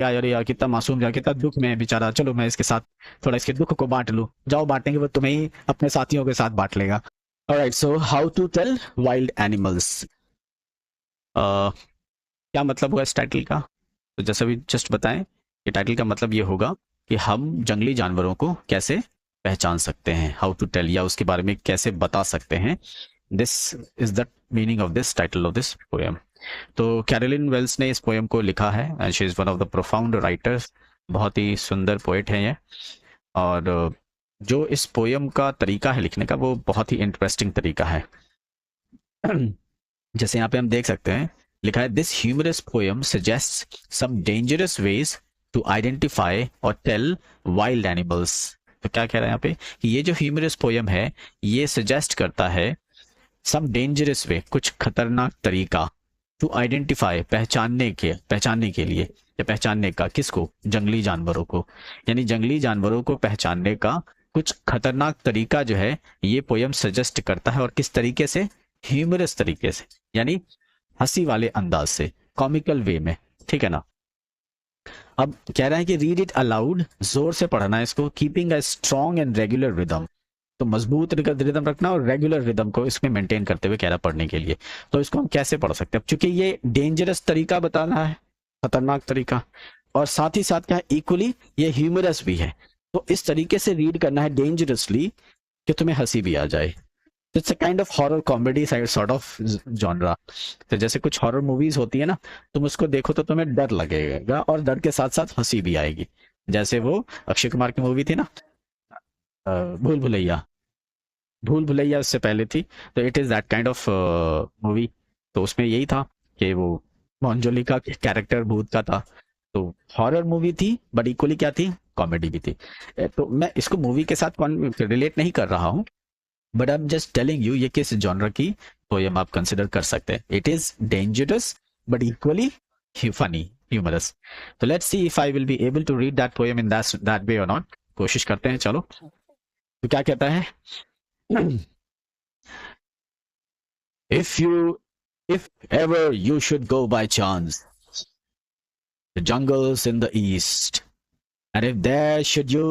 क्या यार, यार कितना मासूम, यार कितना दुख में है बेचारा, चलो मैं इसके साथ थोड़ा इसके दुख को बांट लूं। जाओ बांटेंगे, वो तुम्हें ही अपने साथियों के साथ बांट लेगा। Alright, so how to tell wild animals. क्या मतलब हुआ इस टाइटल का? तो जैसा भी जस्ट बताएं, ये टाइटल का मतलब ये होगा कि हम जंगली जानवरों को कैसे पहचान सकते हैं, हाउ टू टेल, या उसके बारे में कैसे बता सकते हैं। This is the meaning of this title of this poem. तो कैरोलिन वेल्स ने इस पोएम को लिखा है and she is one of the profound writers. बहुत ही सुंदर पोएट है ये। और जो इस पोएम का तरीका है लिखने का, वो बहुत ही इंटरेस्टिंग तरीका है। जैसे यहाँ पे हम देख सकते हैं, लिखा है this humorous poem suggest some dangerous ways to identify और टेल वाइल्ड एनिमल्स। तो क्या कह रहा है यहाँ पे कि ये जो ह्यूमरस पोएम है, ये सजेस्ट करता है सम डेंजरस वे, कुछ खतरनाक तरीका, टू आइडेंटिफाई, पहचानने के लिए, या पहचानने का किसको, जंगली जानवरों को। यानी जंगली जानवरों को पहचानने का कुछ खतरनाक तरीका जो है, ये पोयम सजेस्ट करता है। और किस तरीके से? ह्यूमरस तरीके से, यानी हंसी वाले अंदाज से, कॉमिकल वे में। ठीक है ना? अब कह रहा है कि रीड इट अलाउड, जोर से पढ़ना है इसको, keeping a strong and regular rhythm. तो मजबूत रिदम रखना और रेगुलर रिदम को इसमें मेंटेन करते हुए कह रहा पढ़ने के लिए। तो इसको हम कैसे पढ़ सकते हैं? चूंकि ये डेंजरस तरीका बताना है, खतरनाक तरीका, और साथ ही साथ क्या है, इक्वली ये ह्यूमरस भी है। तो इस तरीके से रीड करना है डेंजरसली कि तुम्हें हंसी भी आ जाए। It's a kind of horror comedy sort of genre. तो जैसे कुछ हॉरर मूवीज होती है ना, तुम उसको देखो तो तुम्हें डर लगेगा और डर के साथ साथ हंसी भी आएगी। जैसे वो अक्षय कुमार की मूवी थी ना, भूल भुलैया। भूल भुलैया उससे पहले थी। तो it is that kind of movie. तो उसमें यही था कि वो मोहनजोली का कैरेक्टर भूत का था। तो हॉरर मूवी थी, बट इक्वली क्या थी, कॉमेडी भी थी। तो मैं इसको मूवी के साथ रिलेट नहीं कर रहा हूँ, but I am just telling you ये किस जॉनर की पोएम आप कंसिडर कर सकते हैं। It is dangerous but equally funny, humorous. तो let's see if I will be able to read that poem in that way और नॉट। कोशिश करते हैं, चलो। तो क्या कहता है? if you if ever you should go by chance the jungles in the east, and if there should you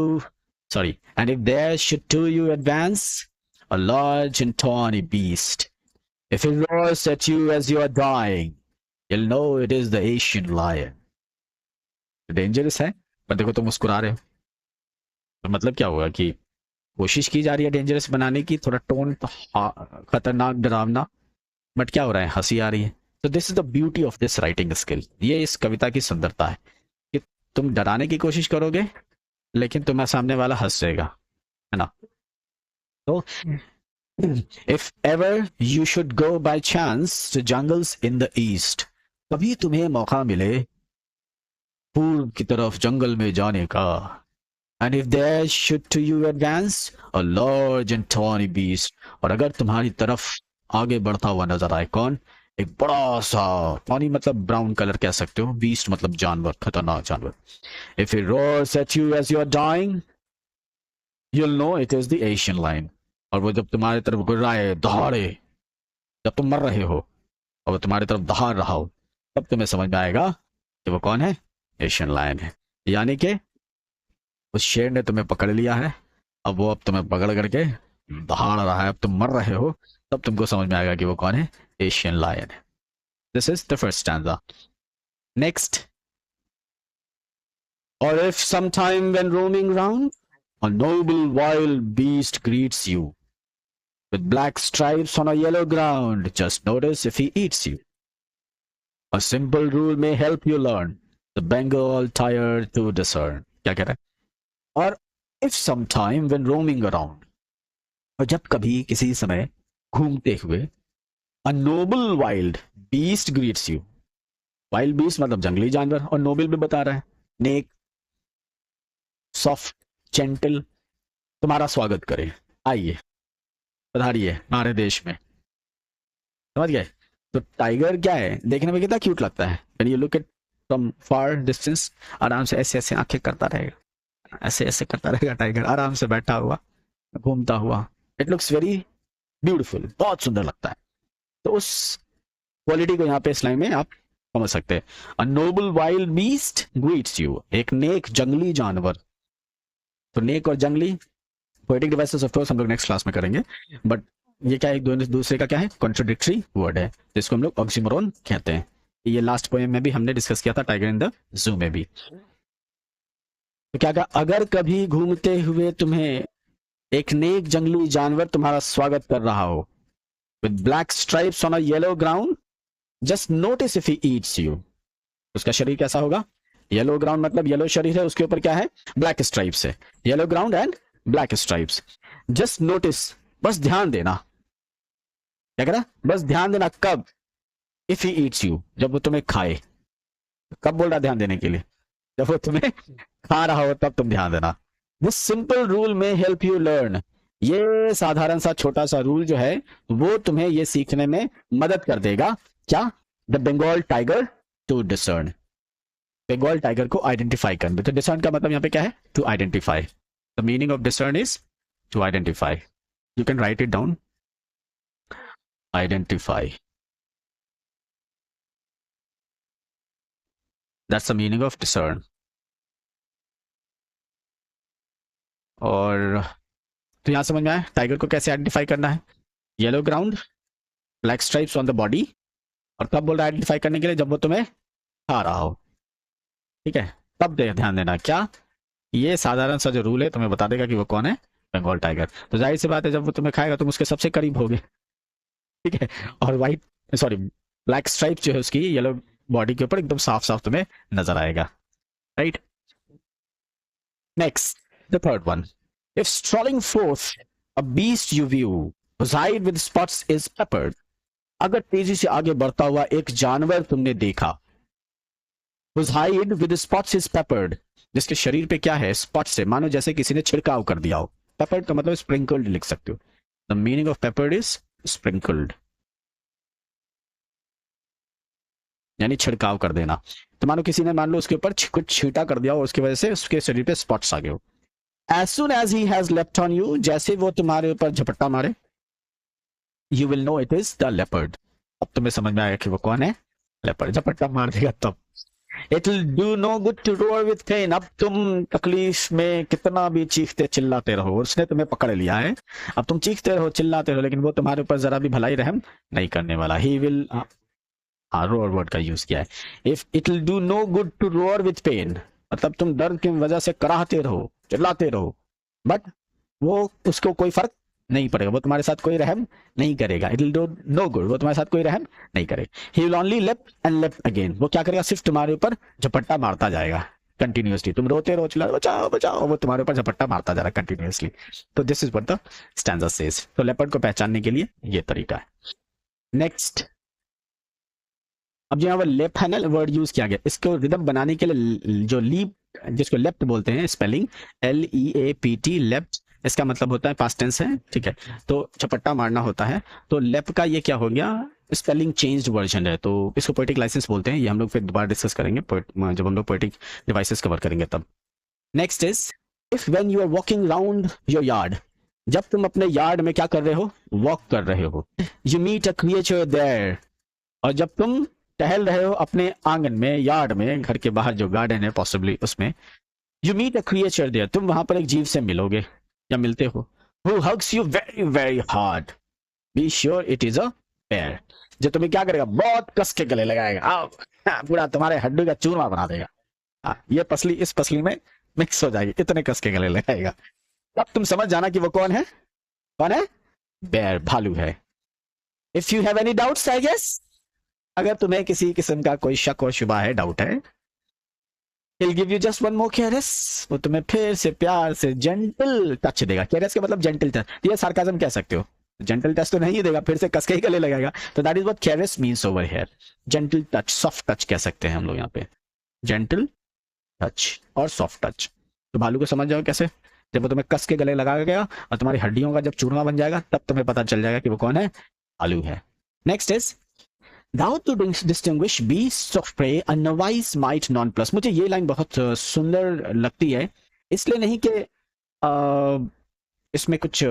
and if there should to you advance a large and tawny beast, if it roars at you as you are dying, you'll know it is the Asian lion. Dangerous है, पर देखो तुम मुस्कुरा रहे हो। तो मतलब क्या होगा कि कोशिश की जा रही है डेंजरस बनाने की, थोड़ा टोन खतरनाक, डरावना, बट क्या हो रहा है, हंसी आ रही है। तो this is the beauty of this writing skill. ये इस कविता की सुंदरता है कि तुम डराने की कोशिश करोगे लेकिन तुम्हारा सामने वाला हंस जाएगा, है ना? तो if ever you should go by chance to jungles in the east, कभी तुम्हें मौका मिले पूर्व की तरफ जंगल में जाने का, and if there should to you advance a large and tawny beast, और अगर तुम्हारी तरफ आगे बढ़ता हुआ नजर आए कौन, एक बड़ा सा, टॉनी मतलब ब्राउन कलर कह सकते हो, बीस्ट मतलब जानवर, खतरनाक जानवर। If it roars at you as you are dying, you'll know it is the Asian lion। और वो जब तुम्हारी तरफ गुर्राए, दहाड़े, जब तुम मर रहे हो और वो तुम्हारी तरफ दहाड़ रहा हो, तब तुम्हें समझ में आएगा कि वो कौन है, एशियन लायन है। यानी कि उस शेर ने तुम्हें पकड़ लिया है, अब वो अब तुम्हें पकड़ करके दहाड़ रहा है, अब तुम मर रहे हो, तब तुमको समझ में आएगा कि वो कौन है, एशियन लायन है। This is the first stanza. Next, or if sometime when roaming round a noble wild beast greets you with black stripes on a yellow ground, just notice if he eats you. A simple rule may help you learn the Bengal tired to discern। क्या कह रहा है? और if sometime when roaming around, और जब कभी किसी समय घूमते हुए, a noble wild beast greets you। Wild beast मतलब जंगली जानवर, और नोबल भी बता रहा है, नेक, सॉफ्ट, जेंटल, तुम्हारा स्वागत करे, आइए, पधारिए हमारे देश में। समझ गए? तो टाइगर क्या है, देखने में कितना क्यूट लगता है। When you look at from far distance, आराम से ऐसे ऐसे आंखें करता रहेगा, ऐसे ऐसे करता रहेगा टाइगर, आराम से बैठा हुआ, घूमता हुआ। इट लुक्स वेरी ब्यूटीफुल, बहुत सुंदर लगता है। तो उस क्वालिटी को यहाँ पे इस लाइन में आप समझ सकते हैं। अ Nobel wild beast greets you, एक नेक जंगली जानवर। तो नेक और जंगली पोएटिक डिवाइसेस ऑफ कोर्स हम लोग नेक्स्ट क्लास में करेंगे, बट ये क्या है, एक दूसरे का क्या है, कॉन्ट्रोडिक्टरी वर्ड है, जिसको हम लोग ऑक्सीमोरन कहते हैं। ये लास्ट पोएम में भी हमने डिस्कस किया था, टाइगर इन द जू में भी। तो क्या कहा, अगर कभी घूमते हुए तुम्हें एक नेक जंगली जानवर तुम्हारा स्वागत कर रहा हो, with black stripes on a yellow ground, just notice if he eats you. उसका शरीर कैसा होगा, येलो ग्राउंड मतलब येलो शरीर है, उसके ऊपर क्या है, ब्लैक स्ट्राइप्स है, yellow ground and black stripes. Just notice, बस ध्यान देना, क्या कह रहा, बस ध्यान देना, कब, इफ ही ईट्स यू, जब वो तुम्हें खाए। कब बोल रहा ध्यान देने के लिए, जब वो तुम्हें खा रहा हो तब तुम ध्यान देना। दिस सिंपल रूल में हेल्प यू लर्न, ये साधारण सा छोटा सा रूल जो है वो तुम्हें ये सीखने में मदद कर देगा। क्या, the Bengal tiger to discern, Bengal tiger को आइडेंटिफाई करना। तो डिसर्न का मतलब यहाँ पे क्या है, to identify. The meaning of discern is to identify. You can write it down, identify, that's the meaning of discern. और तो यहां समझ में आया टाइगर को कैसे आइडेंटिफाई करना है, yellow ground, black stripes on the body, और कब बोल रहा है आइडेंटिफाई करने के लिए, जब वो तुम्हें खा रहा हो, ठीक है, तब ध्यान देना। क्या, ये साधारण सा जो रूल है तुम्हें बता देगा कि वो कौन है, बंगाल टाइगर। तो जाहिर सी बात है, जब वो तुम्हें खाएगा तुम उसके सबसे करीब होगे, ठीक है, और व्हाइट सॉरी ब्लैक स्ट्राइप जो है उसकी येलो बॉडी के ऊपर एकदम साफ साफ तुम्हें नजर आएगा, right. Next, the third one, if strolling fourth a beast you view whose hide with spots is peppered, अगर तेजी से आगे बढ़ता हुआ एक जानवर तुमने देखा, whose hide with spots is peppered, जिसके शरीर पे क्या है, स्पॉट से, मानो जैसे किसी ने छिड़काव कर दिया हो। पेपर्ड का मतलब स्प्रिंकल्ड लिख सकते हो, the meaning of peppered is sprinkled, यानी छिड़काव कर देना। तो मानो किसी ने, मान लो उसके ऊपर कुछ छींटा कर दिया और उसकी वजह से उसके शरीर पे स्पॉट्स आ गए हो। As soon as he has left on you, जैसे वो तुम्हारे ऊपर झपट्टा मारे, you will know it is the leopard. अब तुम्हें समझ में आएगा कि वो कौन है, लेपर्ड। झपट्टा मार देगा तब। It will do no good to roar with pain, अब तुम तकलीफ में कितना भी चीखते चिल्लाते रहो, उसने तुम्हें पकड़ लिया है, अब तुम चीखते रहो चिल्लाते रहो, लेकिन वो तुम्हारे ऊपर जरा भी भलाई रहम नहीं करने वाला। ही विल, रोअर वर्ड का यूज किया है। If it will do no good to roar with pain, मतलब तुम दर्द की वजह से कराहते रहो चिल्लाते रहो, बट वो उसको कोई फर्क नहीं पड़ेगा, वो तुम्हारे साथ कोई रहम नहीं करेगा। It will do no good, वो तुम्हारे साथ कोई रहम नहीं करेगा। He will only leap and leap again, वो क्या करेगा, सिर्फ तुम्हारे ऊपर झपट्टा मारता जाएगा कंटिन्यूअसली। तुम रोते रहो चिल्ला बचाओ बचाओ, वो तुम्हारे ऊपर झपट्टा मारता जा रहा है कंटिन्यूअसली। तो this is what the stanza says. तो लेपर्ड को पहचानने के लिए ये तरीका है। नेक्स्ट, अब जो यहाँ पर लेप है ना वर्ड यूज किया गया, इसको रिदम बनाने के लिए जो लीप, जिसको लेफ्ट बोलते हैं, स्पेलिंग LEAPT, लेफ्ट, इसका मतलब होता है पास्ट टेंस है, ठीक है, तो झपट्टा मारना होता है। तो लेप का ये क्या हो गया, स्पेलिंग चेंज्ड वर्जन है, तो इसको पोएटिक लाइसेंस बोलते हैं। ये हम लोग फिर दोबारा डिस्कस करेंगे जब हम लोग पोएटिक डिवाइसेस कवर करेंगे तब। Next is, if when you are walking round your yard, जब तुम अपने यार्ड में क्या कर रहे हो, वॉक कर रहे हो, you meet a creature there, और जब तुम टहल रहे हो अपने आंगन में, यार्ड में, घर के बाहर जो गार्डन है पॉसिबली उसमें, you meet a creature there, तुम वहां पर एक जीव से मिलोगे या मिलते हो, who hugs you very very hard, be sure it is a bear, जो तुम्हें क्या करेगा, बहुत कस के गले लगाएगा, पूरा तुम्हारे हड्डी का चूरमा बना देगा। ये पसली इस पसली में मिक्स हो जाएगी, इतने कस के गले लगाएगा। तब तुम समझ जाना कि वो कौन है, कौन है, बेयर, भालू है। If you have any doubts, I guess, अगर तुम्हें किसी किस्म का कोई शक और शुबा है, डाउट है, he'll give you just one more caress, वो तुम्हें फिर से प्यार से जेंटल टच देगा। caress का मतलब जेंटल टच, ये सार्काज्म कह सकते हो, जेंटल टच तो नहीं देगा, फिर से कस के ही गले लगाएगा। तो that is what caress means over here, gentle touch, soft touch कह सकते हैं हम लोग यहाँ पे, जेंटल टच और सॉफ्ट टच। तो भालू को समझ जाओ कैसे, जब वो तुम्हें कस के गले लगा गया और तुम्हारी हड्डियों का जब चूरमा बन जाएगा, तब तुम्हें पता चल जाएगा कि वो कौन है, भालू है। Next is, Thou to distinguish beasts of prey a novice might non plus। मुझे ये लाइन बहुत सुंदर लगती है, इसलिए नहीं कि इसमें कुछ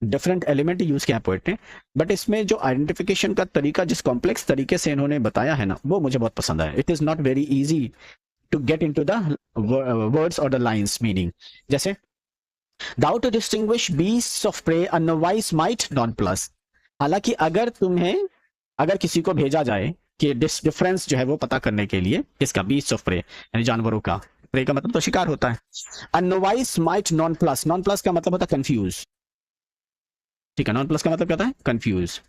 डिफरेंट एलिमेंट यूज किया पोएट ने, बट इसमें जो आइडेंटिफिकेशन का तरीका, जिस कॉम्प्लेक्स तरीके से इन्होंने बताया है ना, वो मुझे बहुत पसंद आया. It is not very easy to get into the words और द लाइंस मीनिंग. जैसे though to distinguish beasts of prey a novice might nonplus. हालांकि अगर किसी को भेजा जाए कि डिफरेंस जो है वो पता करने के लिए, किसका, बीस्ट्स ऑफ प्रे यानी जानवरों का, प्रे का मतलब तो शिकार होता है. A novice might nonplus, nonplus का मतलब होता है कंफ्यूज. ठीक है, नॉन प्लस का मतलब क्या होता है, कंफ्यूज.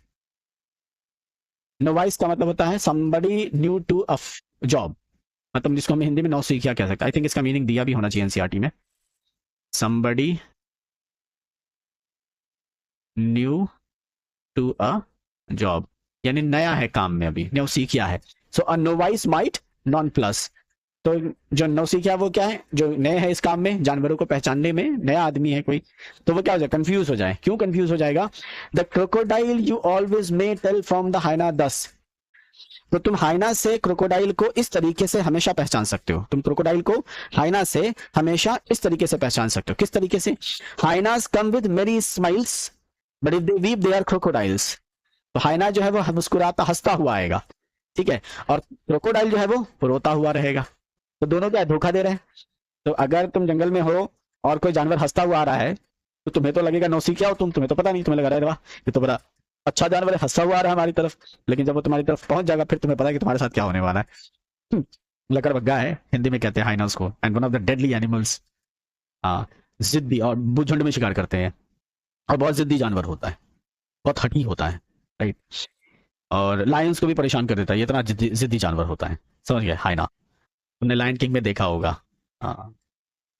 नोवाइस का मतलब होता है somebody new to a job, मतलब जिसको हम हिंदी में नौसिखिया कह सकते हैं. आई थिंक इसका मीनिंग दिया भी होना चाहिए एनसीईआरटी में. somebody new to a job यानी नया है काम में, अभी नौसिखिया है. So a novice might nonplus. तो जो नौसिखिया वो क्या है, जो नए है इस काम में, जानवरों को पहचानने में, नया आदमी है कोई, तो वो क्या हो जाए, कंफ्यूज हो जाए. क्यों कंफ्यूज हो जाएगा? The crocodile you always may tell from the hyena thus. तो तुम हाइना से क्रोकोडाइल को इस तरीके से हमेशा पहचान सकते हो. तुम क्रोकोडाइल को हाइना से हमेशा इस तरीके से पहचान सकते हो. किस तरीके से? Hyenas come with merry smiles but if they weep they are crocodiles. तो हाइना जो है वो मुस्कुराता हंसता हुआ आएगा, ठीक है, और क्रोकोडाइल जो है वो रोता हुआ रहेगा. तो दोनों क्या धोखा दे रहे हैं. तो अगर तुम जंगल में हो और कोई जानवर हंसता हुआ आ रहा है तो तुम्हें तो लगेगा नौसिखिया हो तुम्हें तो पता नहीं, तुम्हें लगा रहा है वाह ये तो बड़ा अच्छा जानवर है, हंसता हुआ आ रहा है हमारी तरफ. लेकिन जब वो तुम्हारी तरफ पहुंच जाएगा फिर तुम्हें पता है कि तुम्हारे साथ क्या होने वाला है. लकड़बग्गा है, हिंदी में कहते हैं हाइनास को, and one of the deadly animals. हाँ, जिद्दी, और झुंड में शिकार करते हैं और बहुत जिद्दी जानवर होता है, बहुत हठी होता है, राइट. और लायंस को भी परेशान कर देता है, ये इतना जिद्दी जानवर होता है. समझ गए, हाइना. तुमने लायन किंग में देखा होगा. हाँ,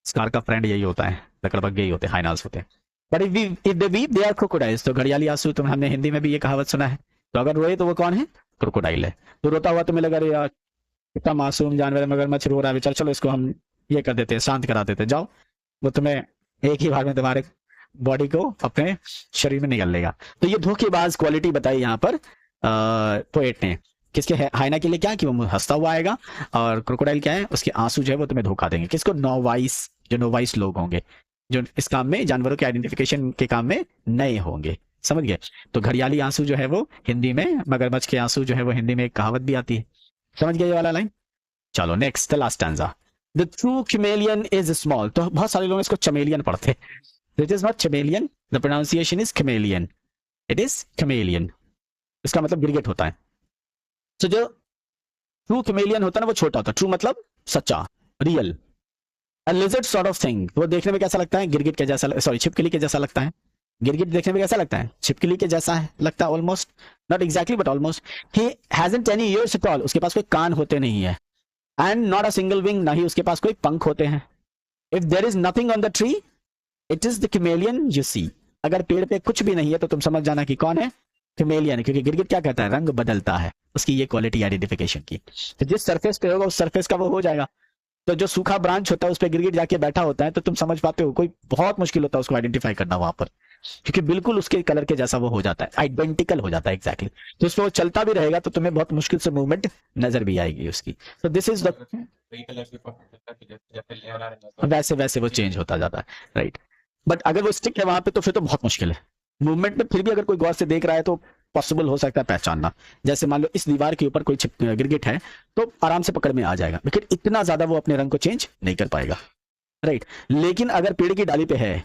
स्कार का फ्रेंड यही होता है, लकड़बग्गे ही होते हैं, हाइनास होते हैं. But if they weep they are crocodiles. तो घड़ियाली आंसू, तुम हमने हिंदी में भी ये कहावत सुना है. तो अगर रोए तो वो कौन है, क्रोकोडाइल है. तो रोता हुआ तुम्हें लगा अरे यार कितना मासूम जानवर है, मगरमच्छ रो रहा है बेचारा, चलो इसको हम ये कर देते हैं, शांत करा देते हैं, जाओ. वो तुम्हें एक ही बार में तुम्हारे बॉडी को अपने शरीर में निकल लेगा. तो ये धोखेबाज क्वालिटी बताई यहाँ पर पोएट ने. किसके हाइना के लिए क्या कि वो हंसता हुआ आएगा, और क्रोकोडाइल क्या है, उसके आंसू जो है वो तुम्हें धोखा देंगे. किसको? नोवाइस, जो नोवाइस लोग होंगे, जो इस काम में, जानवरों के आइडेंटिफिकेशन के काम में नए होंगे. समझ गए. तो घड़ियाली आंसू जो है वो हिंदी में, मगरमच्छ के आंसू जो है वो हिंदी में एक कहावत भी आती है. समझ गए ये वाला लाइन. चलो next, the last stanza. The true chameleon is small. तो बहुत सारे लोग इसको चमेलियन पढ़ते हैं. It is not chameleon, the pronunciation is chameleon. It is chameleon. इसका मतलब गिरगिट होता है. तो जो ट्रू कैमेलियन होता है ना वो छोटा होता है. ट्रू मतलब सच्चा, real. A lizard sort of thing. वो देखने में कैसा लगता है, गिरगिट के जैसा, सॉरी छिपकली के जैसा लगता है. गिरगिट देखने में कैसा लगता है, छिपकली के जैसा है, लगता है almost, not exactly but almost. He hasn't any ears at all. उसके पास कोई कान होते नहीं है. And not a single wing, ना ही उसके पास कोई पंख होते हैं. If there is nothing on the tree it is the chameleon you see. अगर पेड़ पे कुछ भी नहीं है तो तुम समझ जाना कि कौन है, कैमेलियन. क्योंकि गिरगिट क्या कहता है, रंग बदलता है. उसकी ये क्वालिटी आइडेंटिफिकेशन की. तो जिस सरफेस पे होगा उस सरफेस का वो हो जाएगा. तो जो सूखा ब्रांच होता है उस पर गिरगिट जाके बैठा होता है तो तुम समझ पाते हो, कोई बहुत मुश्किल होता है उसको आइडेंटिफाई करना वहां पर, क्योंकि बिल्कुल उसके कलर के जैसा वो हो जाता है, आइडेंटिकल हो जाता है एग्जैक्टली. तो उसमें वो चलता भी रहेगा तो तुम्हें बहुत मुश्किल से मूवमेंट नजर भी आएगी उसकी. तो दिस इज द, वैसे वैसे वो चेंज होता जाता है, राइट. बट अगर वो स्टिक है वहां पे तो फिर तो बहुत मुश्किल है मूवमेंट में. फिर भी अगर कोई गौर से देख रहा है तो पॉसिबल हो सकता है पहचानना. जैसे मान लो इस दीवार के ऊपर कोई गिरगिट है तो आराम से पकड़ में आ जाएगा, लेकिन इतना ज्यादा वो अपने रंग को चेंज नहीं कर पाएगा, राइट. लेकिन अगर पेड़ की डाली पे है,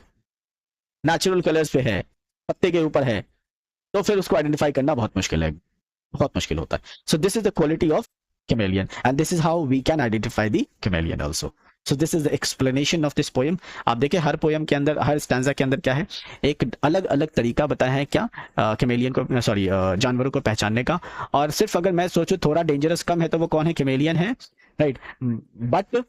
नेचुरल कलर्स पे है, पत्ते के ऊपर है, तो फिर उसको आइडेंटिफाई करना बहुत मुश्किल है, बहुत मुश्किल होता है. So this is the quality of chameleon and this is how we can identify the chameleon also. So this is the explanation of this poem. आप देखिए हर पोएम के अंदर, हर स्टैंजा के अंदर क्या है, एक अलग अलग तरीका बताया है क्या कैमेलियन को, सॉरी जानवरों को पहचानने का. और सिर्फ अगर मैं सोचूं थोड़ा डेंजरस कम है तो वो कौन है, कैमेलियन है, राइट. बट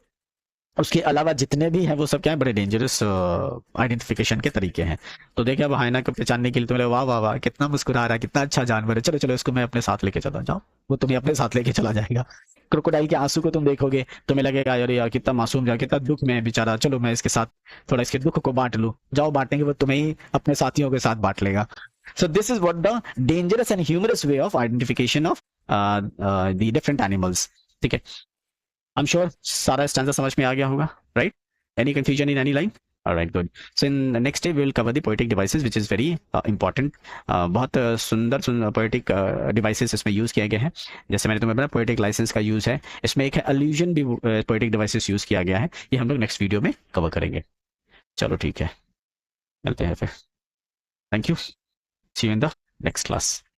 उसके अलावा जितने भी हैं वो सब क्या है, बड़े डेंजरस आइडेंटिफिकेशन के तरीके हैं. तो देखिए अब हाइना को पहचानने के लिए तुम्हें वाह वाह वाह कितना मुस्कुरा रहा है, कितना अच्छा जानवर है, चलो चलो इसको मैं अपने साथ लेके चला जाऊँ, वो तुम्हें अपने साथ लेके चला जाएगा. क्रोकोडाइल के आंसू को तुम देखोगे तुम्हें लगेगा यार यार कितना मासूम, जा कितना दुख में है बेचारा, चलो मैं इसके साथ थोड़ा इसके दुख को बांट लूँ. जाओ बांटेंगे, वो तुम्हें ही अपने साथियों के साथ बांट लेगा. So this is what the dangerous and humorous way of identification of the different animals. ठीक है, I'm sure सारा स्टैंजा समझ में आ गया होगा, right. Any confusion in any line? Alright, good. So in the next day we will cover the poetic devices, which is very important. बहुत सुंदर सुंदर poetic devices इसमें यूज किए गए हैं. जैसे मैंने तुम्हें बताया poetic license का यूज है, इसमें एक है allusion भी poetic devices यूज किया गया है. ये हम लोग नेक्स्ट वीडियो में कवर करेंगे. चलो ठीक है, मिलते हैं फिर. Thank you. See you in the next class.